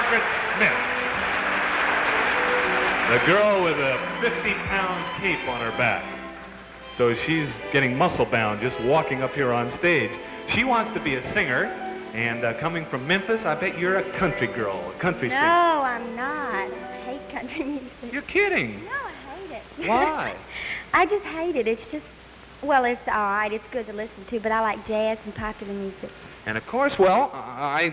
Margaret Smith. The girl with a 50-pound cape on her back. So she's getting muscle-bound just walking up here on stage. She wants to be a singer, and coming from Memphis, I bet you're a country girl, a country singer. No, I'm not. I hate country music. You're kidding. No, I hate it. Why? I just hate it. It's just, well, it's all right. It's good to listen to, but I like jazz and popular music. And of course, well, I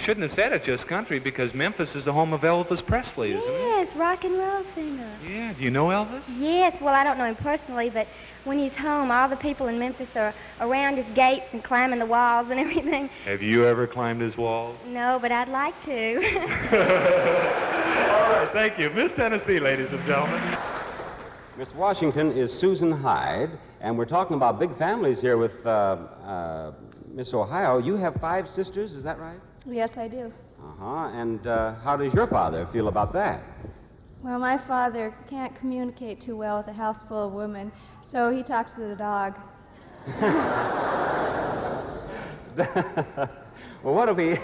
shouldn't have said it's just country because Memphis is the home of Elvis Presley, isn't it? Yes, rock and roll singer. Yeah, do you know Elvis? Yes, well, I don't know him personally, but when he's home, all the people in Memphis are around his gates and climbing the walls and everything. Have you ever climbed his walls? No, but I'd like to. All right, thank you. Miss Tennessee, ladies and gentlemen. Miss Washington is Susan Hyde, and we're talking about big families here with Miss Ohio. You have 5 sisters, is that right? Yes, I do. Uh-huh. And how does your father feel about that? Well, my father can't communicate too well with a house full of women, so he talks to the dog. Well, what if he...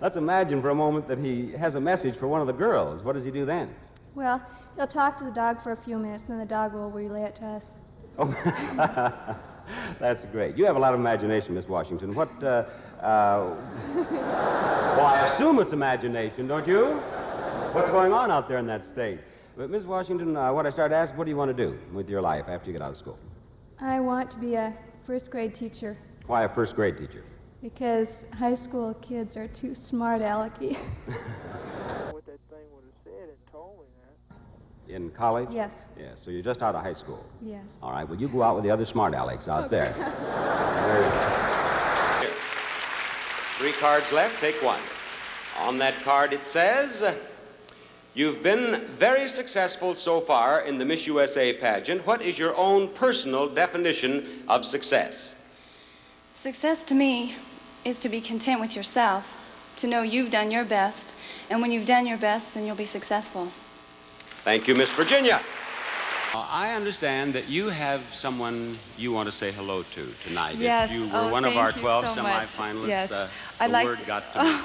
Let's imagine for a moment that he has a message for one of the girls. What does he do then? Well, he'll talk to the dog for a few minutes, and then the dog will relay it to us. Oh, that's great. You have a lot of imagination, Miss Washington. What, well, I assume it's imagination, don't you? What's going on out there in that state? But, Miss Washington, what I started to ask, what do you want to do with your life after you get out of school? I want to be a first-grade teacher. Why a first-grade teacher? Because high school kids are too smart-alecky. What that thing would have said and told me that. In college? Yes. Yeah, so you're just out of high school. Yes. All right, well, you go out with the other smart Alex out there. 3 cards left, take 1. On that card it says, you've been very successful so far in the Miss USA pageant. What is your own personal definition of success? Success to me is to be content with yourself, to know you've done your best, and when you've done your best, then you'll be successful. Thank you, Miss Virginia. I understand that you have someone you want to say hello to tonight. Yes. If you were one of our 12 so semifinalists, yes. the like word got to me.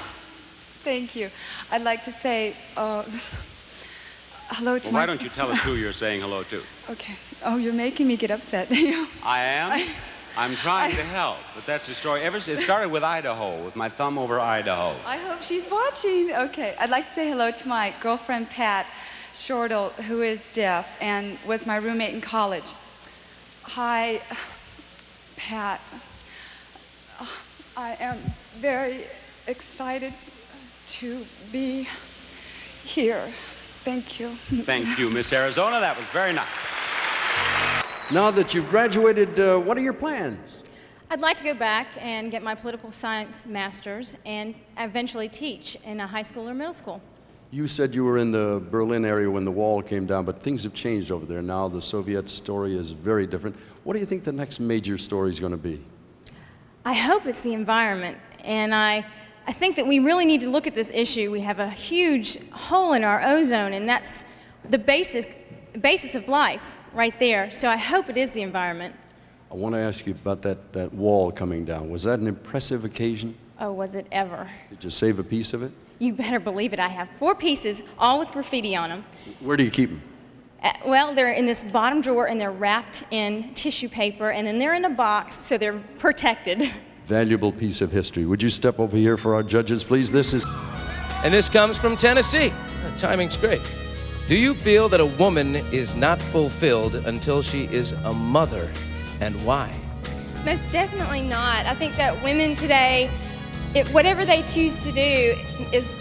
Thank you. I'd like to say hello to Well, why don't you tell us who you're saying hello to? Okay. Oh, you're making me get upset. I am? I'm trying to help, but that's the story. It started with Idaho, with my thumb over Idaho. I hope she's watching. Okay. I'd like to say hello to my girlfriend, Pat Shortle, who is deaf and was my roommate in college. Hi, Pat. I am very excited to be here. Thank you. Thank you, Miss Arizona. That was very nice. Now that you've graduated, what are your plans? I'd like to go back and get my political science master's and eventually teach in a high school or middle school. You said you were in the Berlin area when the wall came down, but things have changed over there now. The Soviet story is very different. What do you think the next major story is going to be? I hope it's the environment, and I think that we really need to look at this issue. We have a huge hole in our ozone, and that's the basis of life right there. So I hope it is the environment. I want to ask you about that wall coming down. Was that an impressive occasion? Oh, was it ever? Did you save a piece of it? You better believe it. I have 4 pieces, all with graffiti on them. Where do you keep them? Well, they're in this bottom drawer, and they're wrapped in tissue paper, and then they're in a box, so they're protected. Valuable piece of history. Would you step over here for our judges, please? And this comes from Tennessee. The timing's great. Do you feel that a woman is not fulfilled until she is a mother, and why? Most definitely not. I think that women today, whatever they choose to do, is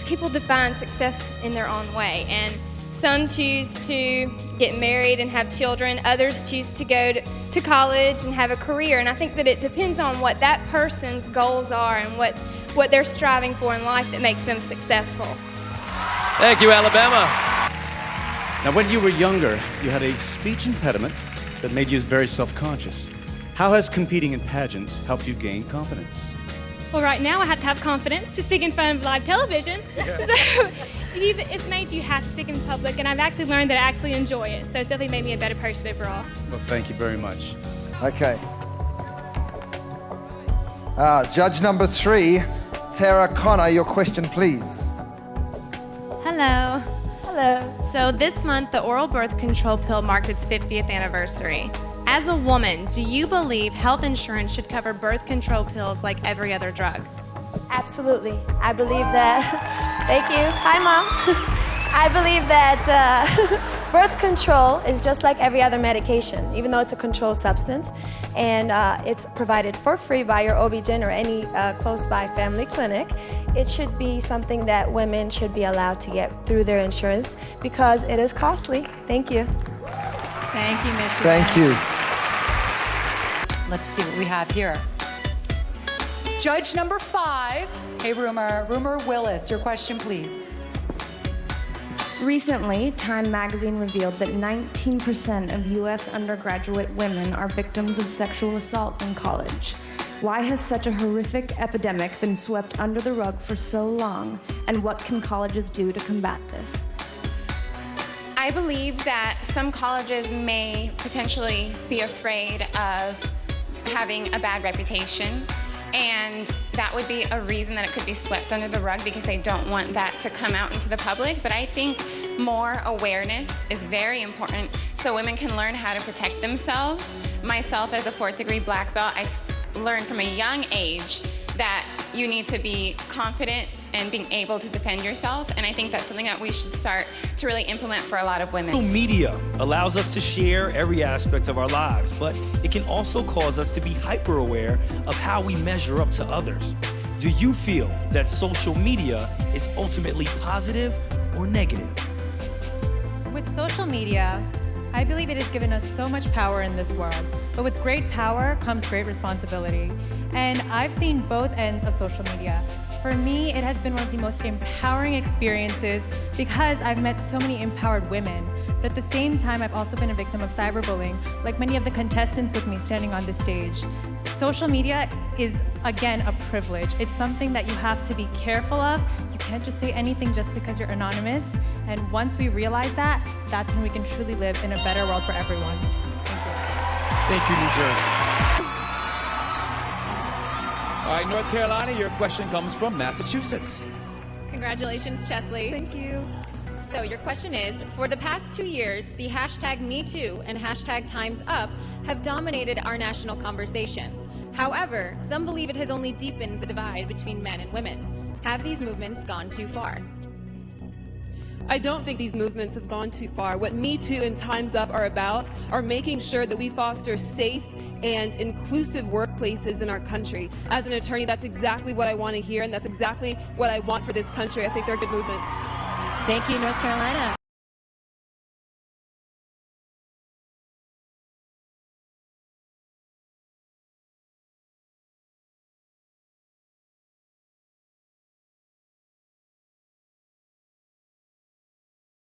people define success in their own way. And some choose to get married and have children. Others choose to go to college and have a career. And I think that it depends on what that person's goals are and what they're striving for in life that makes them successful. Thank you, Alabama. Now, when you were younger, you had a speech impediment that made you very self-conscious. How has competing in pageants helped you gain confidence? Well, right now I have to have confidence to speak in front of live television. Yeah. So it's made you have to speak in public, and I've actually learned that I actually enjoy it. So it's definitely made me a better person overall. Well, thank you very much. Okay. Judge number 3, Tara Connor, your question, please. Hello. Hello. So this month, the oral birth control pill marked its 50th anniversary. As a woman, do you believe health insurance should cover birth control pills like every other drug? Absolutely. I believe that. Thank you. Hi, Mom. I believe that birth control is just like every other medication, even though it's a controlled substance, and it's provided for free by your OB-GYN or any close by family clinic. It should be something that women should be allowed to get through their insurance because it is costly. Thank you. Thank you, Mitch. Thank you. Let's see what we have here. Judge number 5. Hey, Rumor Willis, your question, please. Recently, Time magazine revealed that 19% of U.S. undergraduate women are victims of sexual assault in college. Why has such a horrific epidemic been swept under the rug for so long, and what can colleges do to combat this? I believe that some colleges may potentially be afraid of having a bad reputation, and that would be a reason that it could be swept under the rug because they don't want that to come out into the public. But I think more awareness is very important so women can learn how to protect themselves. Myself, as a 4th degree black belt, I've learned from a young age that you need to be confident and being able to defend yourself, and I think that's something that we should start to really implement for a lot of women. Social media allows us to share every aspect of our lives, but it can also cause us to be hyper aware of how we measure up to others. Do you feel that social media is ultimately positive or negative? With social media, I believe it has given us so much power in this world, but with great power comes great responsibility. And I've seen both ends of social media. For me, it has been one of the most empowering experiences because I've met so many empowered women. But at the same time, I've also been a victim of cyberbullying, like many of the contestants with me standing on this stage. Social media is, again, a privilege. It's something that you have to be careful of. You can't just say anything just because you're anonymous. And once we realize that, that's when we can truly live in a better world for everyone. Thank you, New Jersey. All right, North Carolina, your question comes from Massachusetts. Congratulations, Chesley. Thank you. So your question is, for the past 2 years, the hashtag #MeToo and hashtag Time's Up have dominated our national conversation. However, some believe it has only deepened the divide between men and women. Have these movements gone too far? I don't think these movements have gone too far. What Me Too and Time's Up are about are making sure that we foster safe and inclusive workplaces in our country. As an attorney, that's exactly what I want to hear, and that's exactly what I want for this country. I think they're good movements. Thank you, North Carolina.